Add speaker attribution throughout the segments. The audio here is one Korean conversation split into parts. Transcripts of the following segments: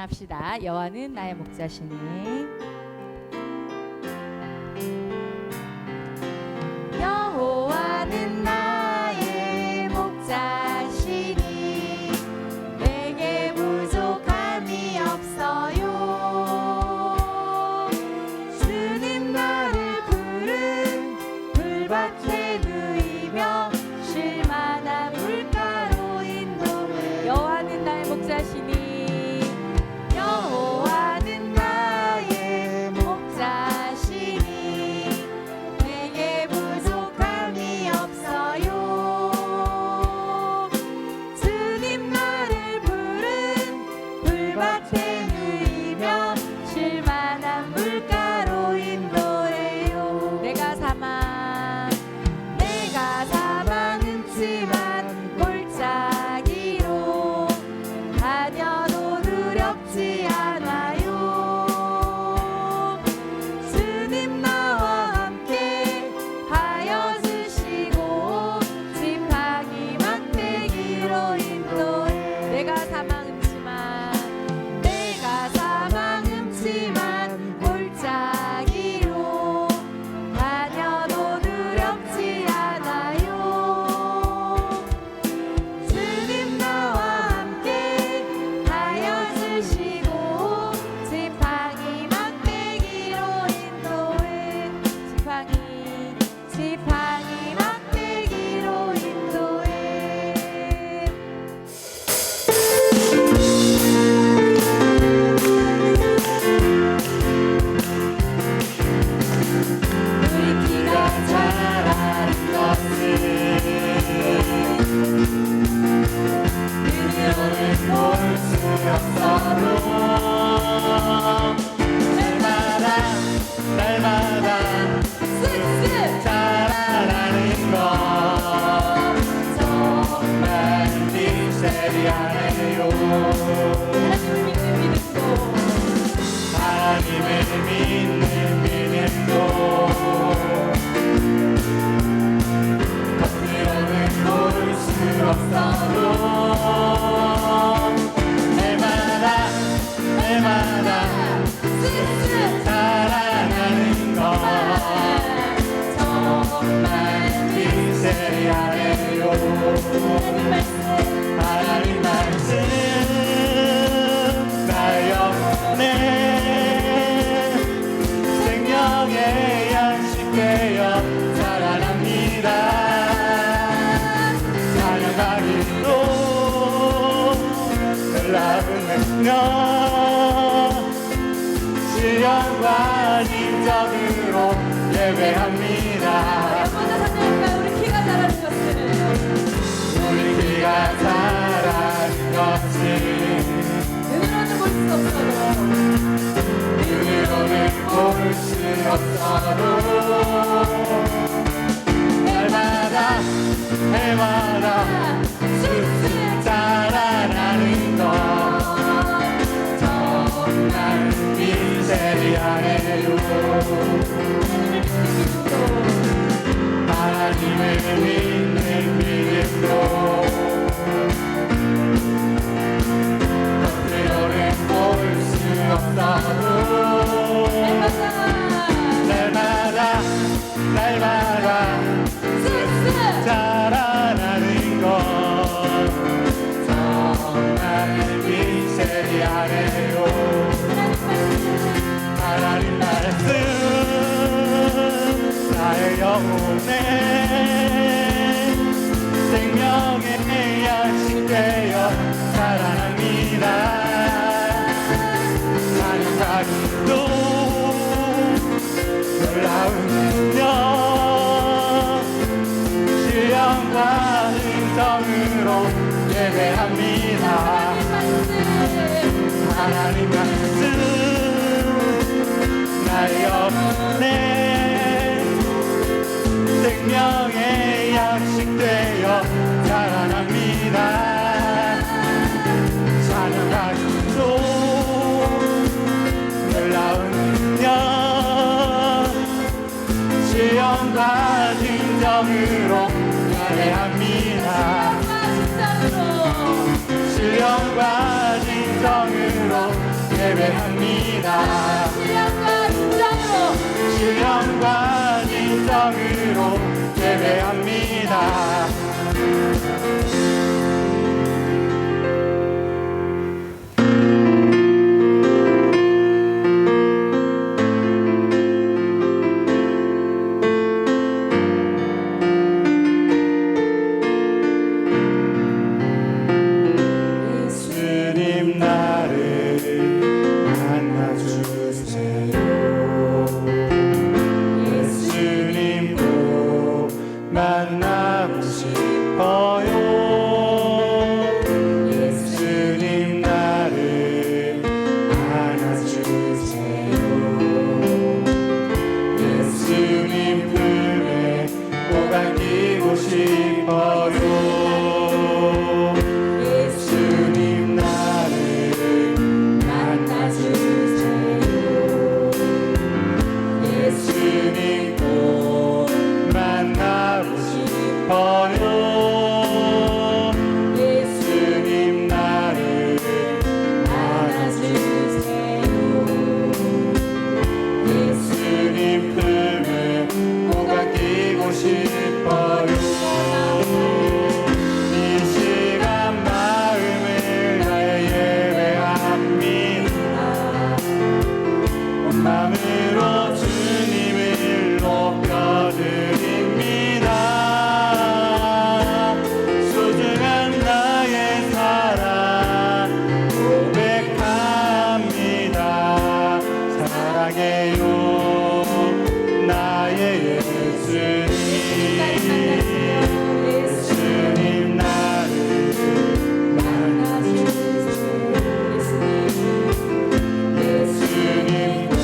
Speaker 1: 찬양합시다. 여호와는 나의 목자시니. 여호와는 나의 목자시니 내게 부족함이 없어요. 주님 나를 푸른 풀밭에 누이며 쉴만한 물가로 인도해. 여호와는 나의 목자시니. 여호와는 나의 목자시니 내게 부족함이 없어요. 주님 나를 푸른 풀밭에 누이며 쉴만한 물가로 인도해요. 내가 사망 음침한 골짜기로 다녀도 두렵지 않아요. 주님 나와 함께 하여 주시고 지팡이 막대기로 인도해. 내가 사망 음침한 골짜기로 다녀도 두렵지 않아요. 주님 나와 함께 하여 주시고 지팡이 막대기로 인도해. 지팡이 막대기로 인도해. 물기가 자라는 것은 그녀를 볼 수 없어도 날마다 쓱쓱 자라나는 것 정말 미스테리하네요. 하나님을 믿는 믿음도 겉으로는 볼 수 없어도 날마다 쓱쓱 자라나는 것 정말 미스테리하네요. 하나님 말씀 나의 영혼에 생명의 양식 되어 자라납니다. 찬양하기로 놀라운 능력 시련과 인정으로 예배합니다.
Speaker 2: 우리 키가 자라는 것은
Speaker 1: 우리 귀가 자라는 것은
Speaker 2: 눈으로는 볼 수 없어도
Speaker 1: 눈으로는 볼 수 없어도 날마다 쑥쑥 자라나는 것 정말 미스테리하네요. 하나님을 믿는 믿음도 겉으로는 볼 수 없어도 날마다
Speaker 2: 쓱쓱
Speaker 1: 자라나는 것 정말 미스테리하네요. 하나님 말씀 나의 영혼에 생명의 양식 되어 자라납니다. 찬양하기도 놀라운 능력 시련과 인정으로 예배합니다. 하나님 말씀 나의 영혼에 생명의 양식 되어 자라납니다. 찬양하기도 놀라운 능력 시험과 진정으로 예배합니다. 시험과 진정으로 예배합니다.
Speaker 2: 신령과 인정으로
Speaker 1: 신령과 진정으로 예배합니다. 예수님 나를 만나주세요. 예수님도 만나고 싶어요. 예수님 나를 안아주세요. 예수님 품에 꼭 안기고 싶어요. 예수님 나를 만나주세요. 예수님도 만나고 싶어요. 예수님 나를 안아주세요. 예수님 품에 꼭 안기고 싶어요. 이 시간 마음을 다해 예배합니다. 온 마음으로 주님을 높여드립니다. 소중한 나의 사랑 고백합니다. 사랑해요 나의 예수님. 예수님 나를 만나주세요. 예수님도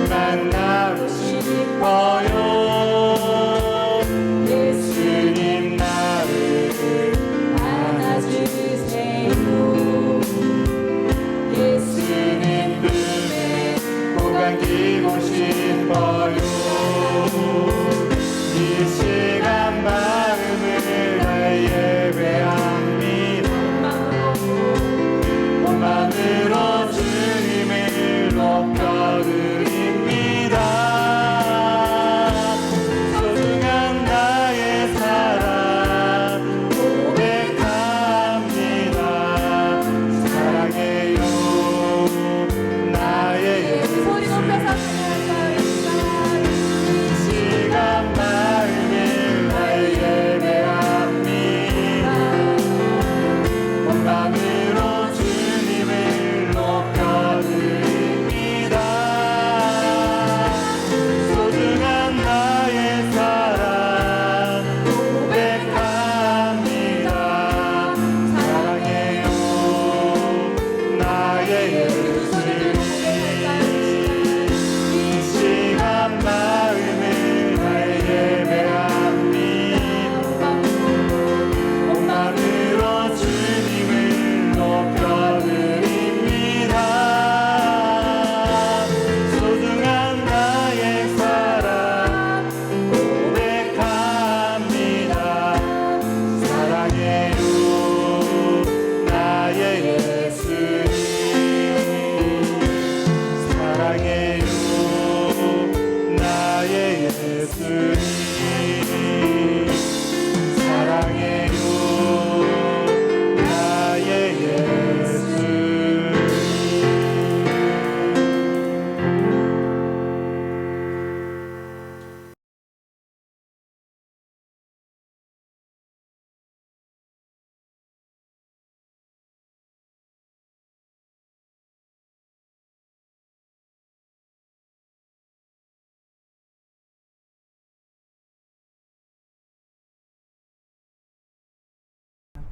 Speaker 1: 만나고 싶어요. 예수님 나를 안아주세요. 예수님 품에 꼭 안기고 싶어요. 이 시간 마음을 다해 예배합니다. 온 마음으로 주님을 높여드립니다. 소중한 나의 사랑 고백합니다. 사랑해요 나의
Speaker 2: 소리
Speaker 1: 예수.
Speaker 2: 높여서 찬양할까요?
Speaker 1: 이 시간 마음을 다해 예배합니다. 온 마음으로 주님을 높여드립니다. 소중한 나의 사랑 고백합니다. 사랑해요 나의 예수님. 이 시간 마음을 다해 예배합니다. 온 마음으로 주님을 높여드립니다. 소중한 나의 사랑 고백합니다. 사랑해요 나의 예수님. 사랑해요 나의 예수님. 사랑해요 나의 예수님.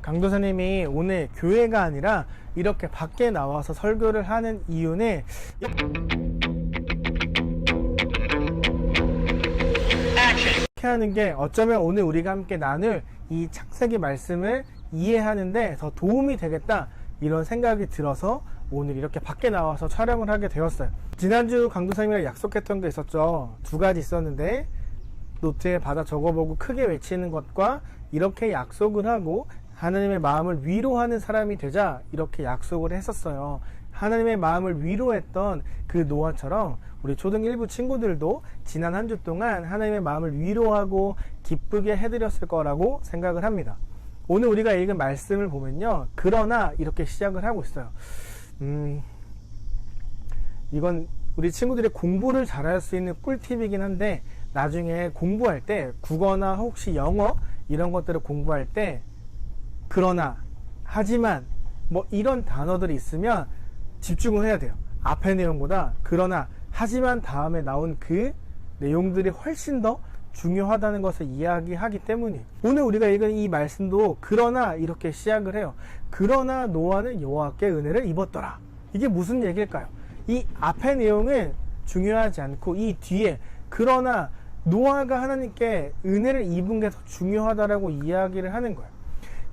Speaker 3: 강도사님이 오늘 교회가 아니라 이렇게 밖에 나와서 설교를 하는 이유는 이렇게 하는 게 어쩌면 오늘 우리가 함께 나눌 이 창세기 말씀을 이해하는데 더 도움이 되겠다 이런 생각이 들어서 오늘 이렇게 밖에 나와서 촬영을 하게 되었어요. 지난주 강도사님이랑 약속했던 게 있었죠. 두 가지 있었는데 노트에 받아 적어보고 크게 외치는 것과 이렇게 약속을 하고 하나님의 마음을 위로하는 사람이 되자 이렇게 약속을 했었어요. 하나님의 마음을 위로했던 그 노아처럼 우리 초등 1부 친구들도 지난 한 주 동안 하나님의 마음을 위로하고 기쁘게 해드렸을 거라고 생각을 합니다. 오늘 우리가 읽은 말씀을 보면요, 그러나 이렇게 시작을 하고 있어요. 이건 우리 친구들이 공부를 잘할 수 있는 꿀팁이긴 한데, 나중에 공부할 때 국어나 혹시 영어 이런 것들을 공부할 때 그러나, 하지만 뭐 이런 단어들이 있으면 집중을 해야 돼요. 앞의 내용보다 그러나, 하지만 다음에 나온 그 내용들이 훨씬 더 중요하다는 것을 이야기하기 때문이에요. 오늘 우리가 읽은 이 말씀도 그러나 이렇게 시작을 해요. 그러나 노아는 여호와께 은혜를 입었더라. 이게 무슨 얘기일까요? 이 앞의 내용은 중요하지 않고 이 뒤에 그러나 노아가 하나님께 은혜를 입은 게 더 중요하다라고 이야기를 하는 거예요.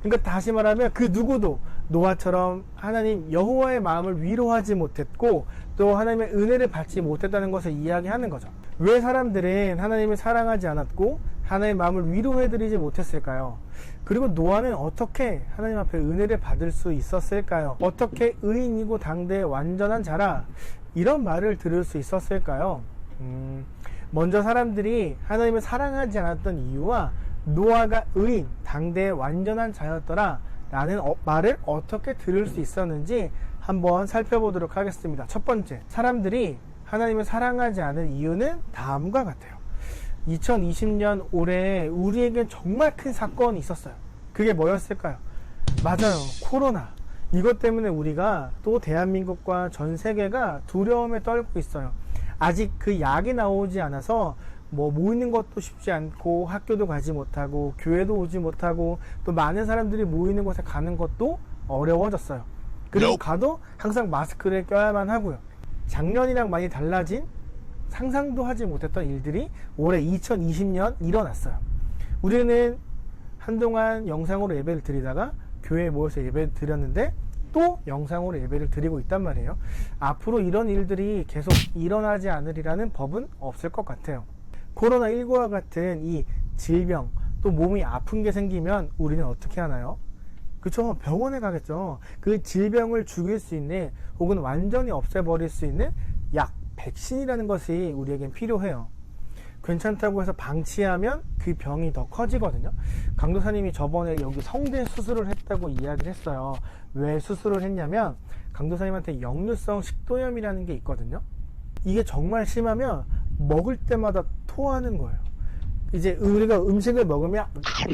Speaker 3: 그러니까 다시 말하면 그 누구도 노아처럼 하나님 여호와의 마음을 위로하지 못했고 또 하나님의 은혜를 받지 못했다는 것을 이야기하는 거죠. 왜 사람들은 하나님을 사랑하지 않았고 하나님의 마음을 위로해드리지 못했을까요? 그리고 노아는 어떻게 하나님 앞에 은혜를 받을 수 있었을까요? 어떻게 의인이고 당대의 완전한 자라 이런 말을 들을 수 있었을까요? 먼저 사람들이 하나님을 사랑하지 않았던 이유와 노아가 의인, 당대의 완전한 자였더라 라는 말을 어떻게 들을 수 있었는지 한번 살펴보도록 하겠습니다. 첫 번째, 사람들이 하나님을 사랑하지 않은 이유는 다음과 같아요. 2020년 올해 우리에게 정말 큰 사건이 있었어요. 그게 뭐였을까요? 맞아요, 코로나. 이것 때문에 우리가 또 대한민국과 전 세계가 두려움에 떨고 있어요. 아직 그 약이 나오지 않아서 뭐 모이는 것도 쉽지 않고 학교도 가지 못하고 교회도 오지 못하고 또 많은 사람들이 모이는 곳에 가는 것도 어려워졌어요. 그리고 가도 항상 마스크를 껴야만 하고요. 작년이랑 많이 달라진 상상도 하지 못했던 일들이 올해 2020년 일어났어요. 우리는 한동안 영상으로 예배를 드리다가 교회에 모여서 예배를 드렸는데 또 영상으로 예배를 드리고 있단 말이에요. 앞으로 이런 일들이 계속 일어나지 않으리라는 법은 없을 것 같아요. 코로나19와 같은 이 질병, 또 몸이 아픈 게 생기면 우리는 어떻게 하나요? 그쵸? 병원에 가겠죠. 그 질병을 죽일 수 있는 혹은 완전히 없애버릴 수 있는 약, 백신이라는 것이 우리에겐 필요해요. 괜찮다고 해서 방치하면 그 병이 더 커지거든요. 강도사님이 저번에 여기 성대 수술을 했다고 이야기를 했어요. 왜 수술을 했냐면 강도사님한테 역류성 식도염이라는 게 있거든요. 이게 정말 심하면 먹을 때마다 토하는 거예요. 이제 우리가 음식을 먹으면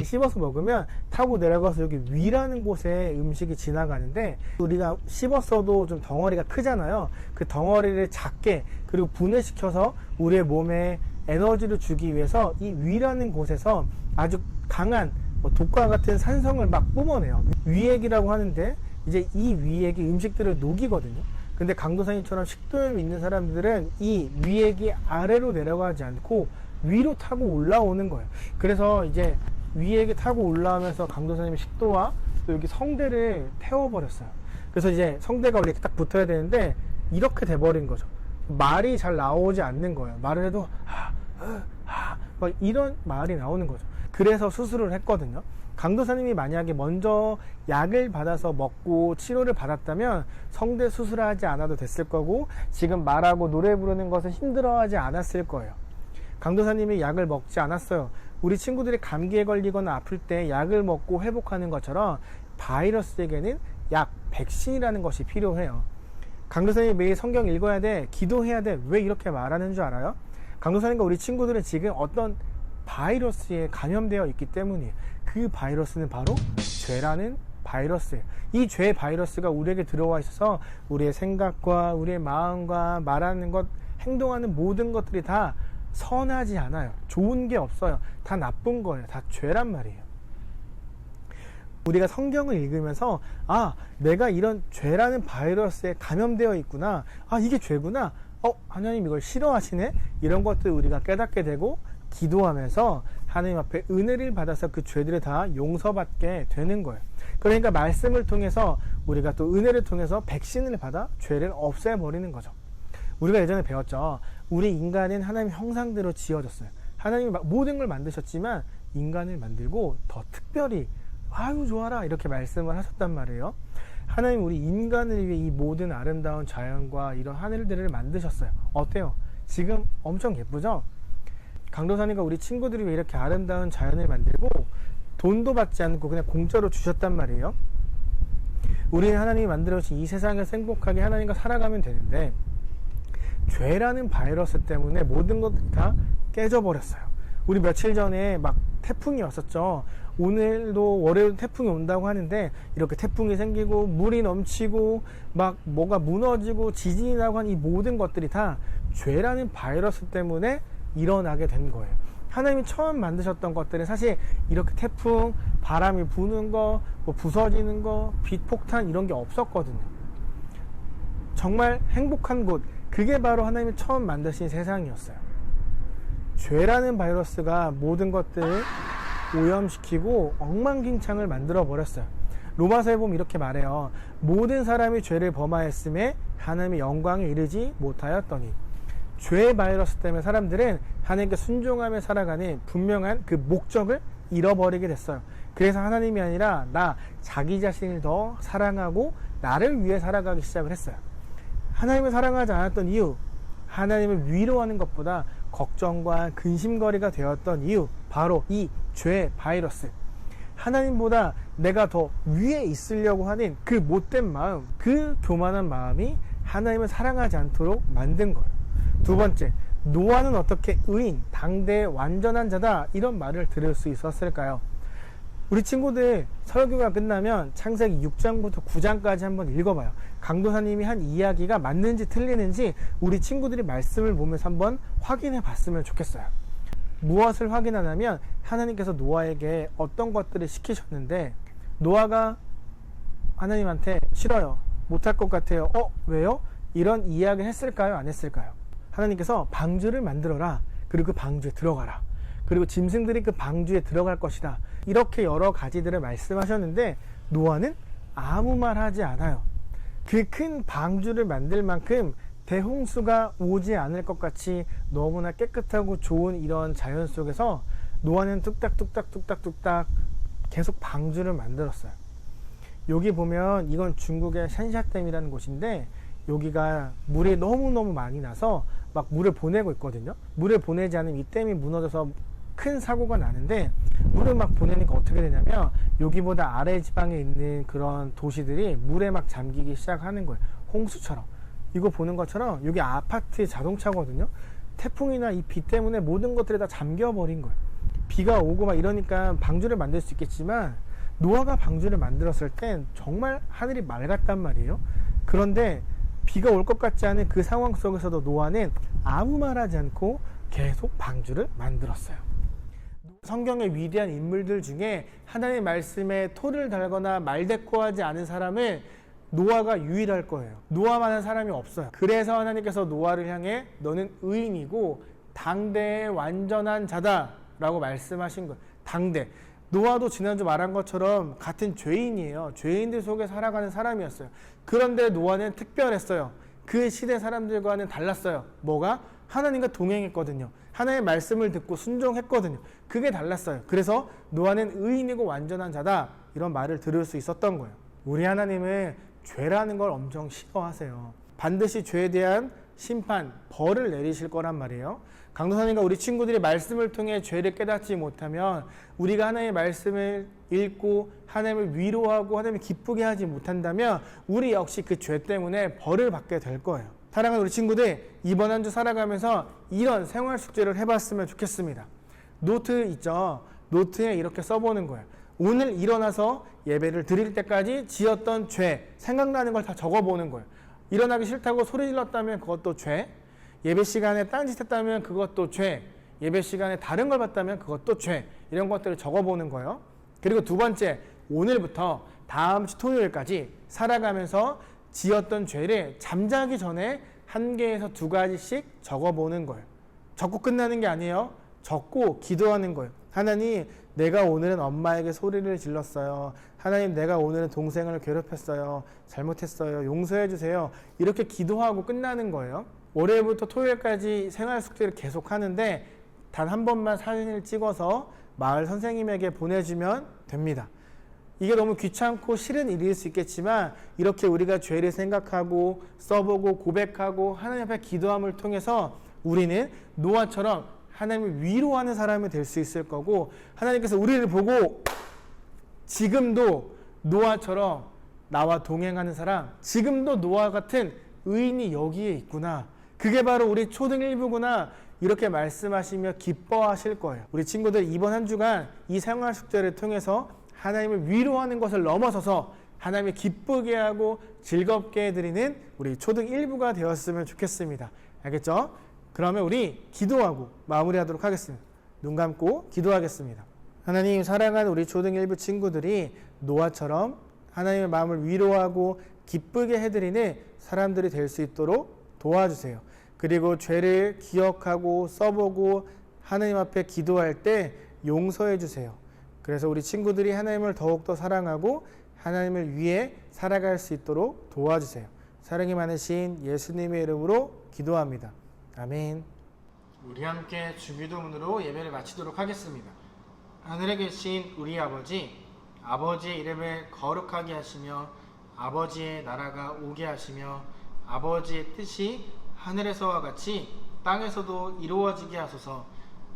Speaker 3: 씹어서 먹으면 타고 내려가서 여기 위라는 곳에 음식이 지나가는데 우리가 씹었어도 좀 덩어리가 크잖아요. 그 덩어리를 작게 그리고 분해시켜서 우리의 몸에 에너지를 주기 위해서 이 위라는 곳에서 아주 강한 독과 같은 산성을 막 뿜어내요. 위액이라고 하는데 이제 이 위액이 음식들을 녹이거든요. 근데 강도사님처럼 식도염이 있는 사람들은 이 위액이 아래로 내려가지 않고 위로 타고 올라오는 거예요. 그래서 이제 위액이 타고 올라오면서 강도사님의 식도와 또 여기 성대를 태워버렸어요. 그래서 이제 성대가 원래 이렇게 딱 붙어야 되는데 이렇게 돼버린 거죠. 말이 잘 나오지 않는 거예요. 말을 해도 막 이런 말이 나오는 거죠. 그래서 수술을 했거든요. 강도사님이 만약에 먼저 약을 받아서 먹고 치료를 받았다면 성대 수술하지 않아도 됐을 거고 지금 말하고 노래 부르는 것을 힘들어하지 않았을 거예요. 강도사님이 약을 먹지 않았어요. 우리 친구들이 감기에 걸리거나 아플 때 약을 먹고 회복하는 것처럼 바이러스에게는 약, 백신이라는 것이 필요해요. 강도사님이 매일 성경 읽어야 돼, 기도해야 돼. 왜 이렇게 말하는 줄 알아요? 강도사님과 우리 친구들은 지금 어떤 바이러스에 감염되어 있기 때문이에요. 그 바이러스는 바로 죄라는 바이러스예요. 이 죄 바이러스가 우리에게 들어와 있어서 우리의 생각과 우리의 마음과 말하는 것, 행동하는 모든 것들이 다 선하지 않아요. 좋은 게 없어요. 다 나쁜 거예요. 다 죄란 말이에요. 우리가 성경을 읽으면서 내가 이런 죄라는 바이러스에 감염되어 있구나. 이게 죄구나. 하나님 이걸 싫어하시네. 이런 것들 우리가 깨닫게 되고 기도하면서 하나님 앞에 은혜를 받아서 그 죄들을 다 용서받게 되는 거예요. 그러니까 말씀을 통해서 우리가 또 은혜를 통해서 백신을 받아 죄를 없애버리는 거죠. 우리가 예전에 배웠죠. 우리 인간은 하나님 형상대로 지어졌어요. 하나님이 모든 걸 만드셨지만 인간을 만들고 더 특별히 아유 좋아라 이렇게 말씀을 하셨단 말이에요. 하나님 우리 인간을 위해 이 모든 아름다운 자연과 이런 하늘들을 만드셨어요. 어때요? 지금 엄청 예쁘죠? 강도사님과 우리 친구들이 왜 이렇게 아름다운 자연을 만들고 돈도 받지 않고 그냥 공짜로 주셨단 말이에요. 우리는 하나님이 만들어주신 이 세상에서 행복하게 하나님과 살아가면 되는데 죄라는 바이러스 때문에 모든 것들이 다 깨져버렸어요. 우리 며칠 전에 막 태풍이 왔었죠. 오늘도 월요일 태풍이 온다고 하는데 이렇게 태풍이 생기고 물이 넘치고 막 뭐가 무너지고 지진이 나고 한 이 모든 것들이 다 죄라는 바이러스 때문에 일어나게 된 거예요. 하나님이 처음 만드셨던 것들은 사실 이렇게 태풍, 바람이 부는 거, 뭐 부서지는 거, 빛폭탄 이런 게 없었거든요. 정말 행복한 곳, 그게 바로 하나님이 처음 만드신 세상이었어요. 죄라는 바이러스가 모든 것들을 오염시키고 엉망진창을 만들어 버렸어요. 로마서에 보면 이렇게 말해요. 모든 사람이 죄를 범하였음에 하나님의 영광에 이르지 못하였더니 죄의 바이러스 때문에 사람들은 하나님께 순종하며 살아가는 분명한 그 목적을 잃어버리게 됐어요. 그래서 하나님이 아니라 자기 자신을 더 사랑하고 나를 위해 살아가기 시작을 했어요. 하나님을 사랑하지 않았던 이유, 하나님을 위로하는 것보다 걱정과 근심거리가 되었던 이유, 바로 이 죄의 바이러스. 하나님보다 내가 더 위에 있으려고 하는 그 못된 마음, 그 교만한 마음이 하나님을 사랑하지 않도록 만든 거예요. 두 번째, 노아는 어떻게 의인, 당대의 완전한 자다 이런 말을 들을 수 있었을까요? 우리 친구들 설교가 끝나면 창세기 6장부터 9장까지 한번 읽어봐요. 강도사님이 한 이야기가 맞는지 틀리는지 우리 친구들이 말씀을 보면서 한번 확인해 봤으면 좋겠어요. 무엇을 확인하냐면 하나님께서 노아에게 어떤 것들을 시키셨는데 노아가 하나님한테 싫어요, 못할 것 같아요, 왜요? 이런 이야기를 했을까요? 안 했을까요? 하나님께서 방주를 만들어라, 그리고 그 방주에 들어가라, 그리고 짐승들이 그 방주에 들어갈 것이다, 이렇게 여러 가지들을 말씀하셨는데 노아는 아무 말 하지 않아요. 그 큰 방주를 만들 만큼 대홍수가 오지 않을 것 같이 너무나 깨끗하고 좋은 이런 자연 속에서 노아는 뚝딱뚝딱 계속 방주를 만들었어요. 여기 보면 이건 중국의 샨샤댐이라는 곳인데 여기가 물이 너무너무 많이 나서 막 물을 보내고 있거든요. 물을 보내지 않으면 이 댐이 무너져서 큰 사고가 나는데 물을 막 보내니까 어떻게 되냐면 여기보다 아래 지방에 있는 그런 도시들이 물에 막 잠기기 시작하는 거예요. 홍수처럼. 이거 보는 것처럼 여기 아파트 자동차거든요. 태풍이나 이 비 때문에 모든 것들이 다 잠겨버린 거예요. 비가 오고 막 이러니까 방주를 만들 수 있겠지만 노아가 방주를 만들었을 땐 정말 하늘이 맑았단 말이에요. 그런데 비가 올 것 같지 않은 그 상황 속에서도 노아는 아무 말 하지 않고 계속 방주를 만들었어요. 성경의 위대한 인물들 중에 하나님의 말씀에 토를 달거나 말대꾸하지 않은 사람은 노아가 유일할 거예요. 노아만한 사람이 없어요. 그래서 하나님께서 노아를 향해 너는 의인이고 당대의 완전한 자다 라고 말씀하신 거예요. 당대. 노아도 지난주 말한 것처럼 같은 죄인이에요. 죄인들 속에 살아가는 사람이었어요. 그런데 노아는 특별했어요. 그 시대 사람들과는 달랐어요. 뭐가? 하나님과 동행했거든요. 하나님의 말씀을 듣고 순종했거든요. 그게 달랐어요. 그래서 노아는 의인이고 완전한 자다 이런 말을 들을 수 있었던 거예요. 우리 하나님은 죄라는 걸 엄청 싫어하세요. 반드시 죄에 대한 심판, 벌을 내리실 거란 말이에요. 강도사님과 우리 친구들이 말씀을 통해 죄를 깨닫지 못하면 우리가 하나님의 말씀을 읽고 하나님을 위로하고 하나님을 기쁘게 하지 못한다면 우리 역시 그 죄 때문에 벌을 받게 될 거예요. 사랑하는 우리 친구들, 이번 한 주 살아가면서 이런 생활 숙제를 해봤으면 좋겠습니다. 노트 있죠? 노트에 이렇게 써보는 거예요. 오늘 일어나서 예배를 드릴 때까지 지었던 죄, 생각나는 걸 다 적어보는 거예요. 일어나기 싫다고 소리 질렀다면 그것도 죄, 예배 시간에 딴짓했다면 그것도 죄, 예배 시간에 다른 걸 봤다면 그것도 죄, 이런 것들을 적어보는 거예요. 그리고 두 번째, 오늘부터 다음 주 토요일까지 살아가면서 지었던 죄를 잠자기 전에 1개에서 2가지씩 적어보는 거예요. 적고 끝나는 게 아니에요. 적고 기도하는 거예요. 하나님, 내가 오늘은 엄마에게 소리를 질렀어요. 하나님, 내가 오늘은 동생을 괴롭혔어요. 잘못했어요. 용서해 주세요. 이렇게 기도하고 끝나는 거예요. 월요일부터 토요일까지 생활 숙제를 계속 하는데 단 한 번만 사진을 찍어서 마을 선생님에게 보내주면 됩니다. 이게 너무 귀찮고 싫은 일일 수 있겠지만 이렇게 우리가 죄를 생각하고 써보고 고백하고 하나님 앞에 기도함을 통해서 우리는 노아처럼 하나님을 위로하는 사람이 될 수 있을 거고, 하나님께서 우리를 보고 지금도 노아처럼 나와 동행하는 사람, 지금도 노아 같은 의인이 여기에 있구나, 그게 바로 우리 초등 1부구나, 이렇게 말씀하시며 기뻐하실 거예요. 우리 친구들 이번 한 주간 이 생활 숙제를 통해서 하나님을 위로하는 것을 넘어서서 하나님을 기쁘게 하고 즐겁게 해드리는 우리 초등 1부가 되었으면 좋겠습니다. 알겠죠? 그러면 우리 기도하고 마무리하도록 하겠습니다. 눈 감고 기도하겠습니다. 하나님, 사랑하는 우리 초등 1부 친구들이 노아처럼 하나님의 마음을 위로하고 기쁘게 해드리는 사람들이 될 수 있도록 도와주세요. 그리고 죄를 기억하고 써보고 하나님 앞에 기도할 때 용서해 주세요. 그래서 우리 친구들이 하나님을 더욱더 사랑하고 하나님을 위해 살아갈 수 있도록 도와주세요. 사랑이 많으신 예수님의 이름으로 기도합니다. 아멘. 우리 함께 주기도문으로 예배를 마치도록 하겠습니다. 하늘에 계신 우리 아버지, 아버지의 이름을 거룩하게 하시며 아버지의 나라가 오게 하시며 아버지의 뜻이 하늘에서와 같이 땅에서도 이루어지게 하소서.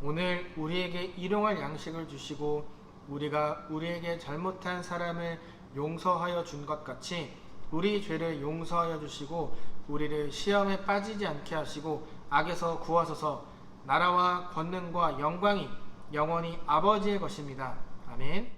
Speaker 3: 오늘 우리에게 일용할 양식을 주시고 우리가 우리에게 잘못한 사람을 용서하여 준 것 같이 우리 죄를 용서하여 주시고 우리를 시험에 빠지지 않게 하시고 악에서 구하소서. 나라와 권능과 영광이 영원히 아버지의 것입니다. 아멘.